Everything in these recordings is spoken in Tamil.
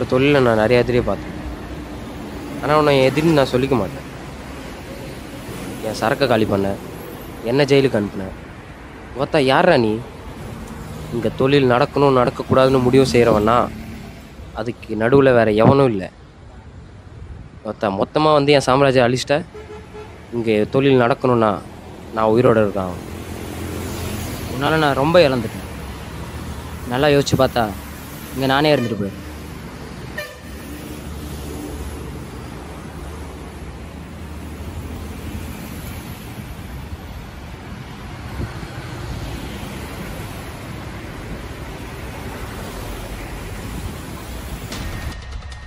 என்னோடய தொழிலை நான் நிறையா எதிரியை பார்த்தேன். ஆனால் உன்னை எதிரின்னு நான் சொல்லிக்க மாட்டேன். என் சரக்கை காலி பண்ண, என்ன ஜெயிலுக்கு அனுப்புனேன். ஒத்தா யாரா நீ? இங்கே தொழில் நடக்கணும் நடக்கக்கூடாதுன்னு முடிவு செய்கிறவன்னா அதுக்கு நடுவில் வேறு எவனும் இல்லை. ஒத்தா மொத்தமாக வந்து என் சாம்ராஜ்யம் அழிச்சிட்ட. இங்கே தொழில் நடக்கணும்னா நான் உயிரோடு இருக்கான். உன்னால் நான் ரொம்ப இழந்துட்டேன். நல்லா யோசிச்சு பார்த்தா இங்கே நானே இருந்துட்டு போயிடுறேன்.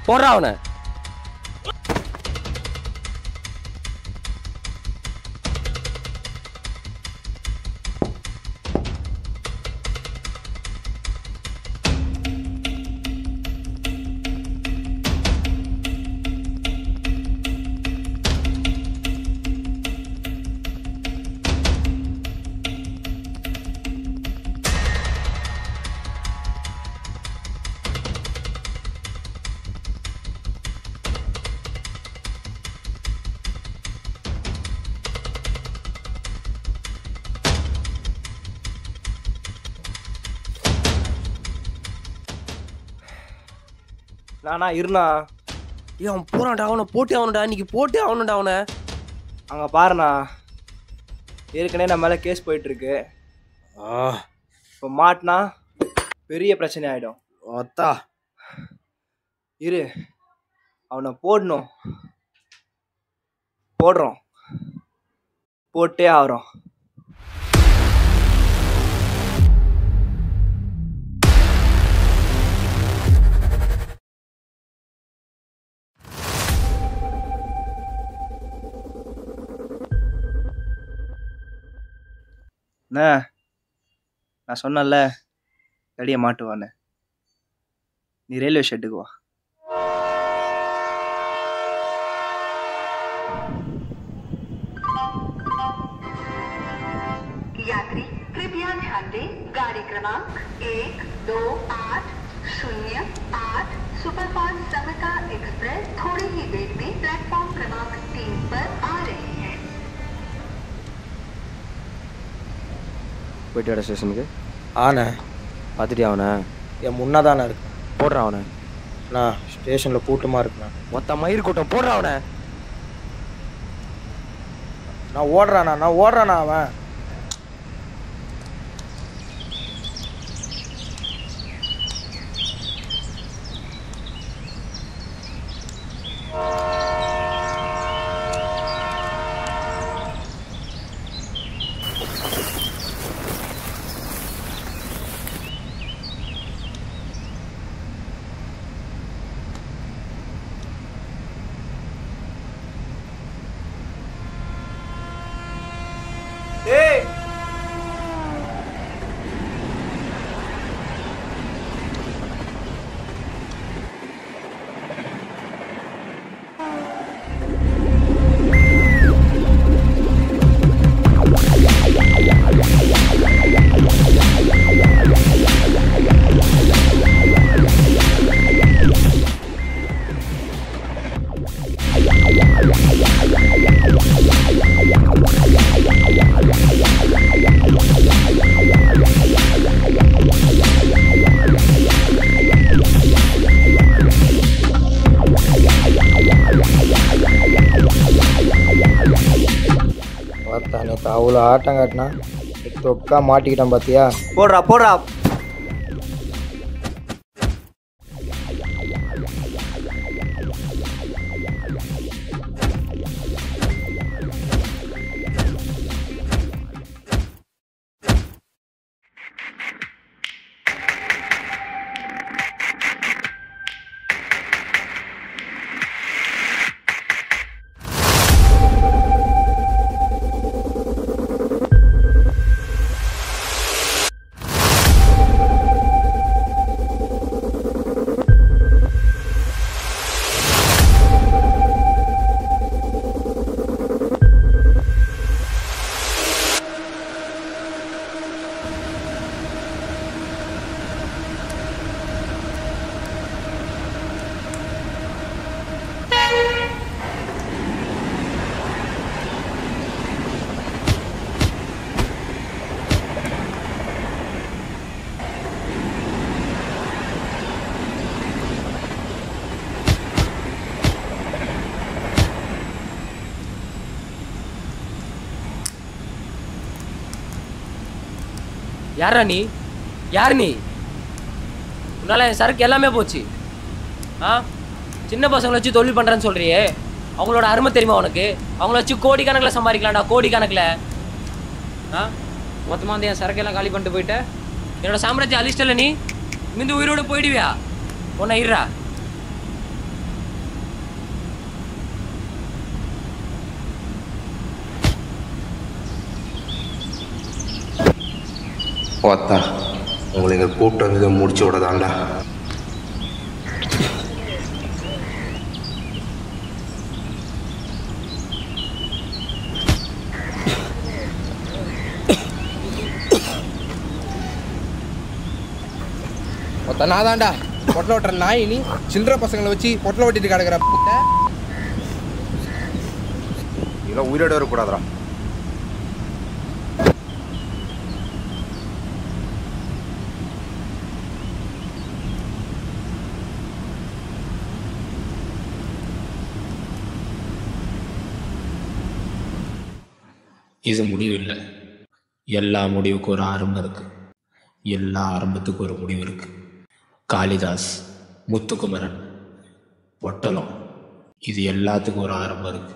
போடுறா அவனை. நானா இருண்ணா. அவன் போறான்டா, அவனை போட்டே ஆகணும்டா, இன்னைக்கு போட்டே ஆகணும்டா அவனை. அங்கே பாருண்ணா, ஏற்கனவே நம்ம மேலே கேஸ் போயிட்டுருக்கு. இப்போ மாட்டினா பெரிய பிரச்சனை ஆகிடும். ஒத்தா இரு, அவனை போடணும். போடுறோம், போட்டே ஆகிறோம். அண்ணா, நான் சொன்னேன்ல தடியை மாட்டுவான்னு. நீ ரயில்வே ஷெட்டுக்கு வா. यात्री कृपया ध्यान दें, गाड़ी क्रमांक 128008 सुपरफास्ट समता एक्सप्रेस थोड़ी ही देर में प्लेटफॉर्म क्रमांक 3 पर आ रही है. போயிட்டு ஸ்டேஷனுக்கு. ஆண்ணே. பார்த்துட்டியா அவனை? என் முன்னாதானே இருக்கு. போடுறான் அவனை. நான் ஸ்டேஷனில் கூட்டமாக இருக்குண்ணா. மொத்த மயிர் கூட்டம் போடுறான் அவனை. நான் ஓடுறானா அவன். நேற்று அவ்வளோ ஆட்டம் காட்டினா தொக்கா மாட்டிக்கிட்டான் பார்த்தியா? போடுறா. யாரா நீ? யார் நீ? உன்னால என் சரக்கு எல்லாமே போச்சு. சின்ன பசங்களை வச்சு தொழில் பண்ணுறேன்னு சொல்கிறியே, அவங்களோட அருமை தெரியுமா உனக்கு? அவங்கள வச்சு கோடிக்கணக்கில் சம்பாதிக்கலாம்டா, கோடிக்கணக்கில். மொத்தமாக வந்து என் சரக்கெல்லாம் காலி பண்ணிட்டு போயிட்ட. என்னோட சாம்ராஜ்யம் அழிச்சிட்டல நீ. இங்கிருந்து உயிரோடு போயிடுவியா? உன்னை இருறா. பார்த்தா உங்களை எங்கள் கூட்டம் இதை முடிச்சு விடதாண்டா. மொத்த நான் தாண்டா பொட்டலை ஓட்டுற நாய். நீ சில்லற பசங்களை வச்சு பொட்டலை ஓட்டிட்டு கிடக்குற. இதெல்லாம் உயிரோட வரக்கூடாதுடா. இது முடிவு இல்லை. எல்லா முடிவுக்கும் ஒரு ஆரம்பம் இருக்கு. எல்லா ஆரம்பத்துக்கும் ஒரு முடிவு இருக்கு. காளிதாஸ், முத்துக்குமரன், பொட்டலம், இது எல்லாத்துக்கும் ஒரு ஆரம்பம் இருக்கு.